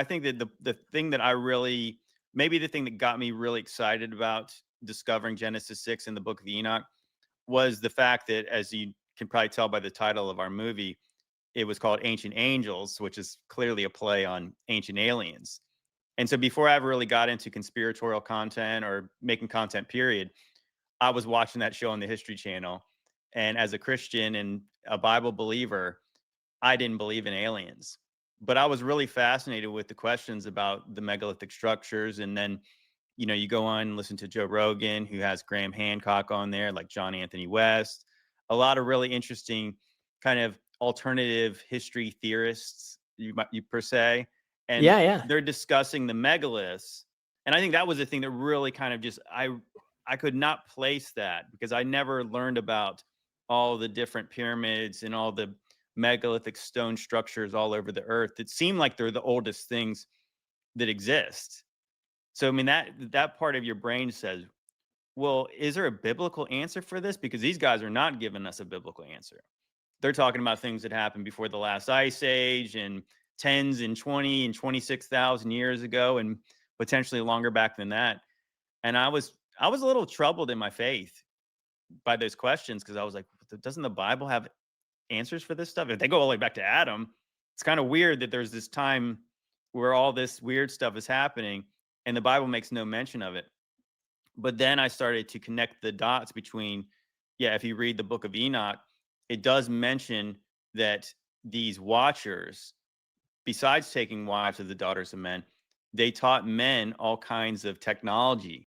I think that the thing that I really maybe the thing that got me really excited about discovering Genesis 6 in the Book of Enoch was the fact that, as you can probably tell by the title of our movie, it was called Ancient Angels, which is clearly a play on ancient aliens. And so before I ever really got into conspiratorial content or making content, period, I was watching that show on the History Channel. And as a Christian and a Bible believer, I didn't believe in aliens. But I was really fascinated with the questions about the megalithic structures. And then, you go on and listen to Joe Rogan, who has Graham Hancock on there, like John Anthony West, a lot of really interesting kind of alternative history theorists, you per se, and Yeah, yeah. they're discussing the megaliths. And I think that was the thing that really kind of just I could not place that because I never learned about all the different pyramids and all the megalithic stone structures all over the earth. It seemed like they're the oldest things that exist. So I mean that part of your brain says, well, is there a biblical answer for this? Because these guys are not giving us a biblical answer. They're talking about things that happened before the last ice age and tens and 20 and 26,000 years ago and potentially longer back than that. And I was a little troubled in my faith by those questions because I was like, doesn't the Bible have answers for this stuff? If they go all the way back to Adam, it's kind of weird that there's this time where all this weird stuff is happening and the Bible makes no mention of it. But then I started to connect the dots between, yeah, if you read the book of Enoch, it does mention that these watchers, besides taking wives of the daughters of men, they taught men all kinds of technology